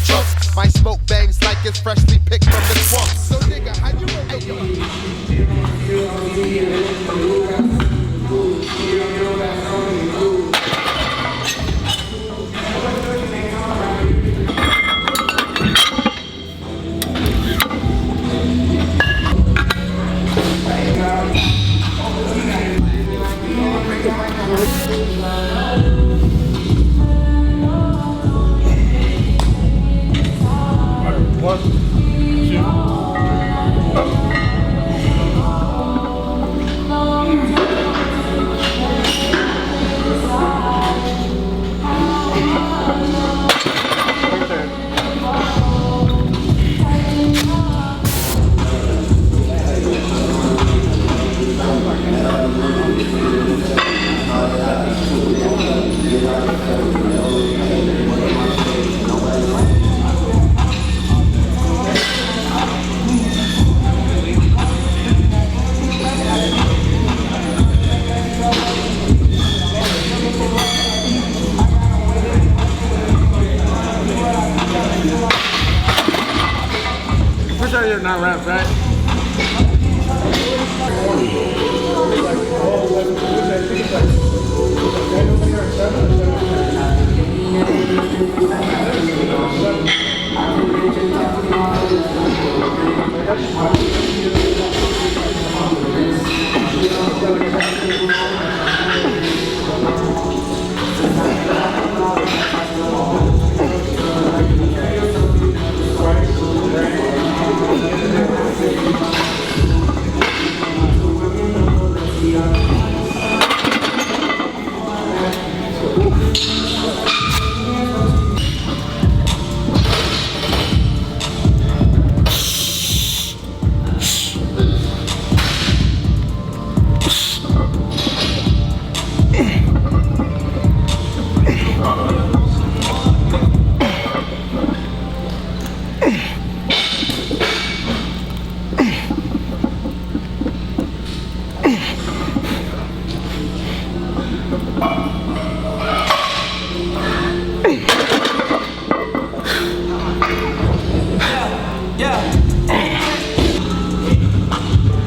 chunks. My smoke bangs like it's freshly picked from the swamp. So nigga, how you You're not wrapped, right?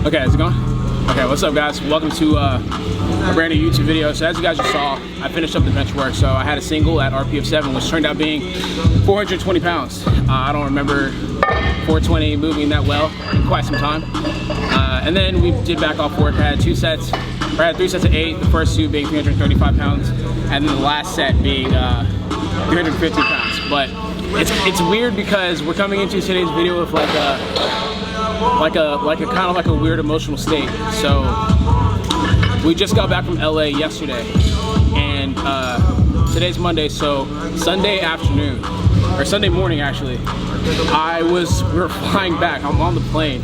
Okay, how's it going? Okay, what's up guys? Welcome to a brand new YouTube video. So as you guys just saw, I finished up the bench work. So I had a single at RP of 7, which turned out being 420 pounds. I don't remember 420 moving that well in quite some time. And then we did back off work. I had 3 sets of 8, the first 2 being 335 pounds, and then the last set being 350 pounds. But it's weird because we're coming into today's video with like a kind of like a weird emotional state. So we just got back from LA yesterday, and today's Monday, so Sunday afternoon, or Sunday morning actually, we were flying back. I'm on the plane,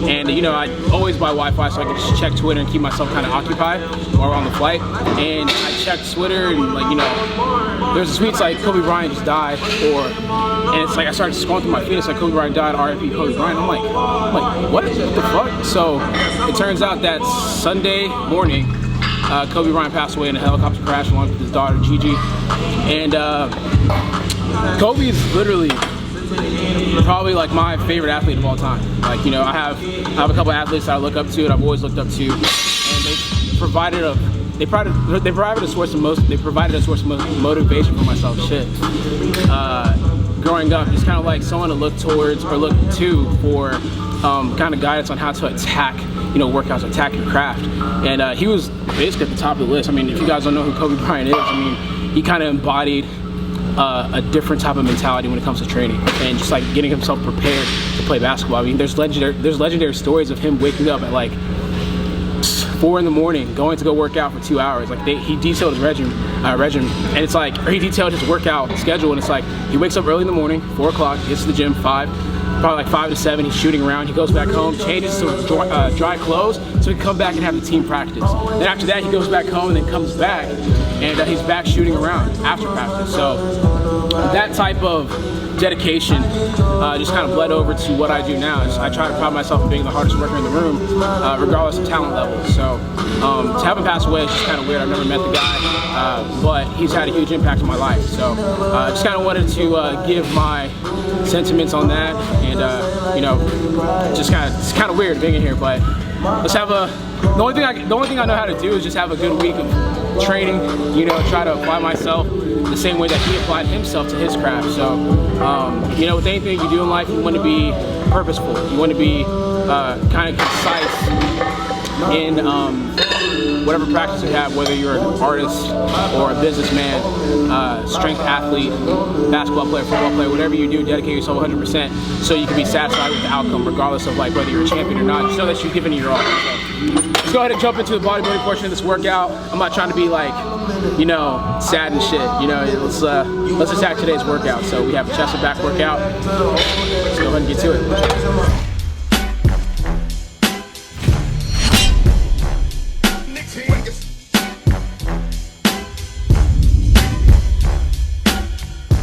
and you know, I always buy Wi-Fi so I can just check Twitter and keep myself kind of occupied while we're on the flight. And I checked Twitter, and like, you know, there's tweets like Kobe Bryant just died, and it's like I started scrolling through my feed. It's like Kobe Bryant died, R.I.P. Kobe Bryant. I'm like, what the fuck? So it turns out that Sunday morning, Kobe Bryant passed away in a helicopter crash along with his daughter Gigi, and Kobe is literally probably like my favorite athlete of all time. Like, you know, I have a couple athletes that I look up to and I've always looked up to, and they provided a source of motivation for myself. Shit. Growing up, just kind of like someone to look towards or look to for kind of guidance on how to attack, you know, workouts, attack your craft. And he was basically at the top of the list. I mean, if you guys don't know who Kobe Bryant is, I mean, he kind of embodied a different type of mentality when it comes to training and just like getting himself prepared to play basketball. I mean, there's legendary stories of him waking up at like 4 in the morning, going to go work out for 2 hours. Like he detailed his regimen, and it's like, or he detailed his workout schedule, and it's like he wakes up early in the morning, 4 o'clock, gets to the gym, probably like 5 to 7, he's shooting around, he goes back home, changes to dry clothes so he can come back and have the team practice. Then after that, he goes back home and then comes back, and he's back shooting around after practice. So that type of dedication just kind of bled over to what I do now. I try to pride myself in being the hardest worker in the room, regardless of talent level. So to have him pass away is just kind of weird. I've never met the guy, but he's had a huge impact on my life. So just kind of wanted to give my sentiments on that, and you know, it's kind of weird being in here, but let's have the only thing I know how to do is just have a good week of training, you know, try to apply myself the same way that he applied himself to his craft. So, you know, with anything you do in life, you want to be purposeful. You want to be kind of concise in whatever practice you have, whether you're an artist or a businessman, strength athlete, basketball player, football player, whatever you do, dedicate yourself 100% so you can be satisfied with the outcome, regardless of like whether you're a champion or not. Just know that you've given it your all. So, let's go ahead and jump into the bodybuilding portion of this workout. I'm not trying to be like, you know, sad and shit. You know, let's attack today's workout. So we have a chest and back workout. Let's go ahead and get to it.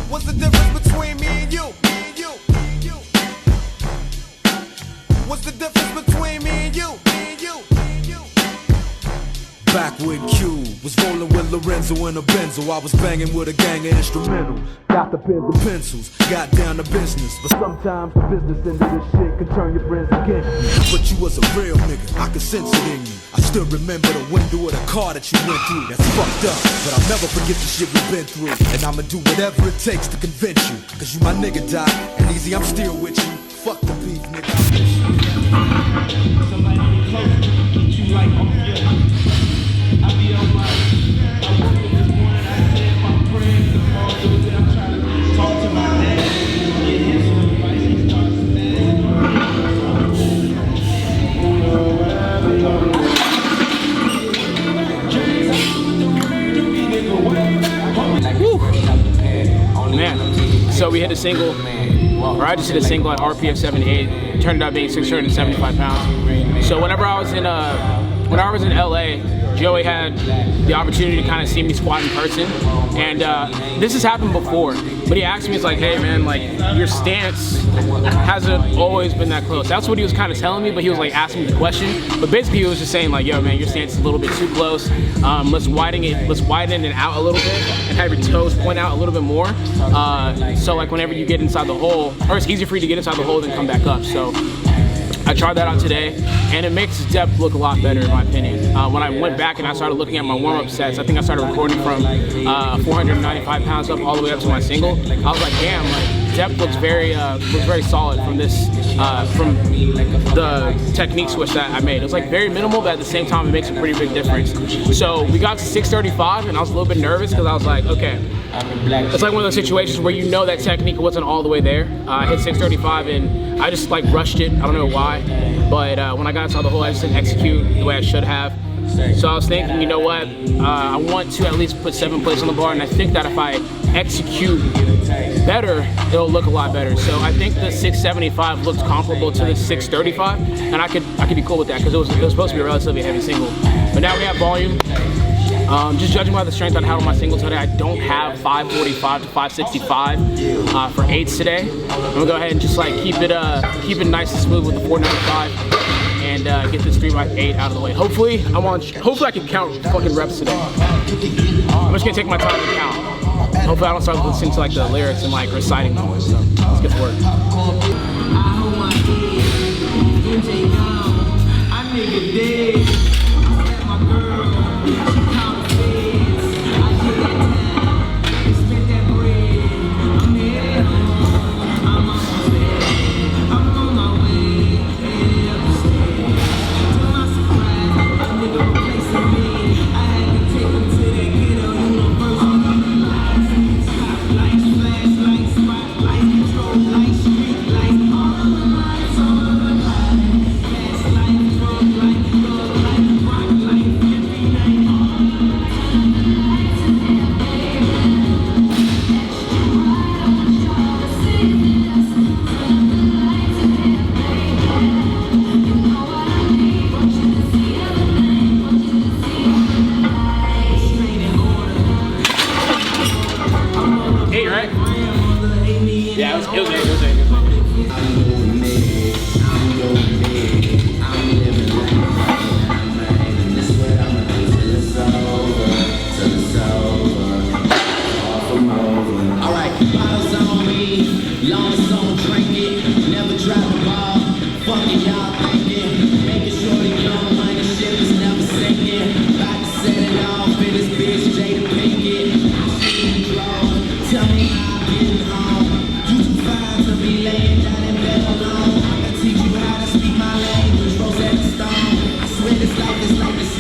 What's the difference between me and you? What's the difference between me and you? Back when Q was rolling with Lorenzo in a Benzo, I was banging with a gang of instrumentals. Got the pens and pencils, got down to business. But sometimes the business end of this shit can turn your friends against you. But you was a real nigga, I could sense it in you. I still remember the window of the car that you went through. That's fucked up, but I'll never forget the shit we've been through. And I'ma do whatever it takes to convince you. Cause you my nigga, Doc, and easy, I'm still with you. Fuck the beef, nigga. Somebody close, get you like on your. I be on my, I woke up this morning, I said my prayers, the photos that I'm trying to talk to my dad, get him some advice, he starts to Man, so we hit a single, or I just hit a single at RPF 78, turned out being 675 pounds. So whenever I was in LA, Joey had the opportunity to kind of see me squat in person, and this has happened before, but he asked me, it's like, hey man, like your stance hasn't always been that close. That's what he was kind of telling me, but he was like asking me the question, but basically he was just saying like, yo man, your stance is a little bit too close, let's widen it out a little bit and have your toes point out a little bit more, so like whenever you get inside the hole, or it's easier for you to get inside the hole than come back up. So I tried that out today, and it makes depth look a lot better in my opinion. When I went back and I started looking at my warm-up sets, I think I started recording from 495 pounds up all the way up to my single. I was like, damn, like depth looks very solid from this, from the technique switch that I made. It was like very minimal, but at the same time, it makes a pretty big difference. So we got to 635, and I was a little bit nervous because I was like, okay, it's like one of those situations where you know that technique wasn't all the way there. I hit 635 and I just like rushed it. I don't know why, but when I got inside the hole, I just didn't execute the way I should have. So I was thinking, you know what, I want to at least put 7 plates on the bar, and I think that if I execute better, it'll look a lot better. So I think the 675 looked comparable to the 635, and I could be cool with that because it was supposed to be a relatively heavy single. But now we have volume. Just judging by the strength I had on my singles today, I don't have 545 to 565 for 8s today. I'm gonna go ahead and just like keep it nice and smooth with the 495 and get this 3x8 out of the way. Hopefully I can count fucking reps today. I'm just gonna take my time to count. Hopefully I don't start listening to like the lyrics and like reciting them. So let's get to work.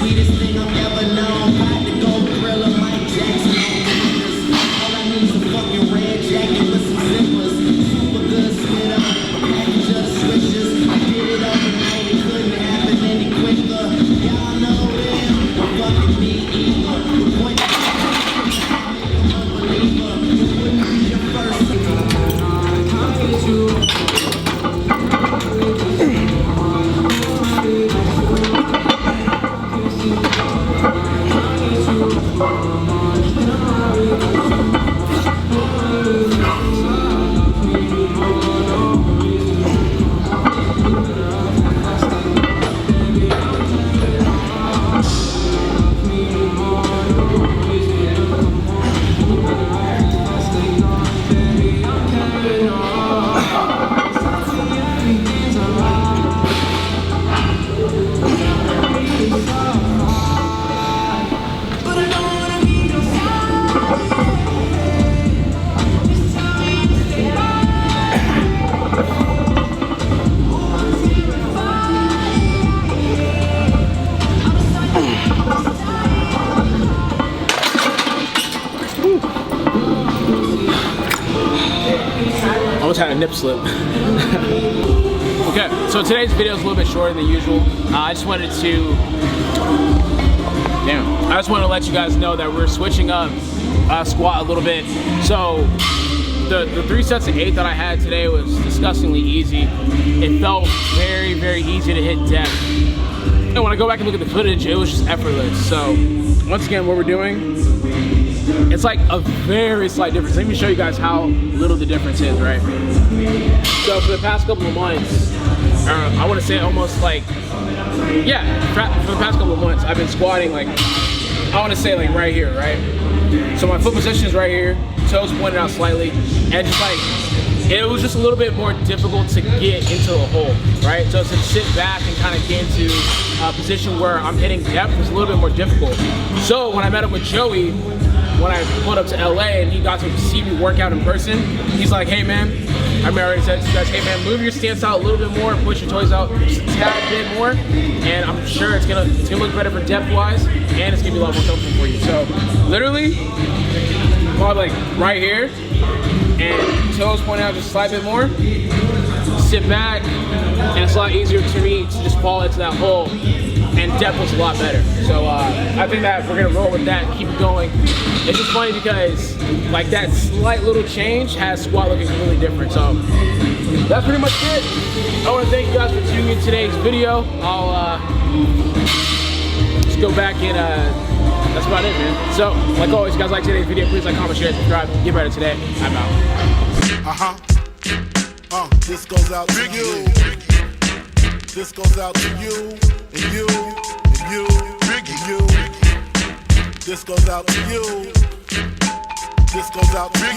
sweetest thing I've ever known. Got the gold grill of Mike Jackson on fingers. All I need is a fucking red jacket with some zippers. Super good spit up, a package of switches. I did it overnight, it couldn't happen any quicker. Y'all know them, fucking me either. The point is, I'm a believer. It wouldn't be your first. Almost had a nip slip. Okay, so today's video is a little bit shorter than usual. I just wanted to let you guys know that we're switching up squat a little bit. So the 3 sets of 8 that I had today was disgustingly easy. It felt very, very easy to hit depth. And when I go back and look at the footage, it was just effortless. So once again, what we're doing, it's like a very slight difference. Let me show you guys how little the difference is, right? So for the past couple of months, I want to say almost like, yeah, for the past couple of months, I've been squatting like, I want to say like right here, right? So my foot position is right here, toes pointed out slightly, and just like, it was just a little bit more difficult to get into the hole, right? So to sit back and kind of get into a position where I'm hitting depth was a little bit more difficult. So when I met up with Joey, when I pulled up to LA and he got to see me work out in person, he's like, hey man, I already said to you guys, hey man, move your stance out a little bit more, push your toes out just a tad bit more, and I'm sure it's gonna look better for depth wise, and it's gonna be a lot more comfortable for you. So literally, probably like right here, and toes point out just a slight bit more, sit back, and it's a lot easier to me to just fall into that hole, and depth was a lot better. So I think that we're gonna roll with that, keep it going. It's just funny because like that slight little change has squat looking completely different. So that's pretty much it. I want to thank you guys for tuning in today's video. I'll just go back and that's about it, man. So like always, if you guys like today's video, please like, comment, share, subscribe. Get better today. I'm out. This goes out to you. This goes out to you and you and you and you. This goes out to you. This goes out to you.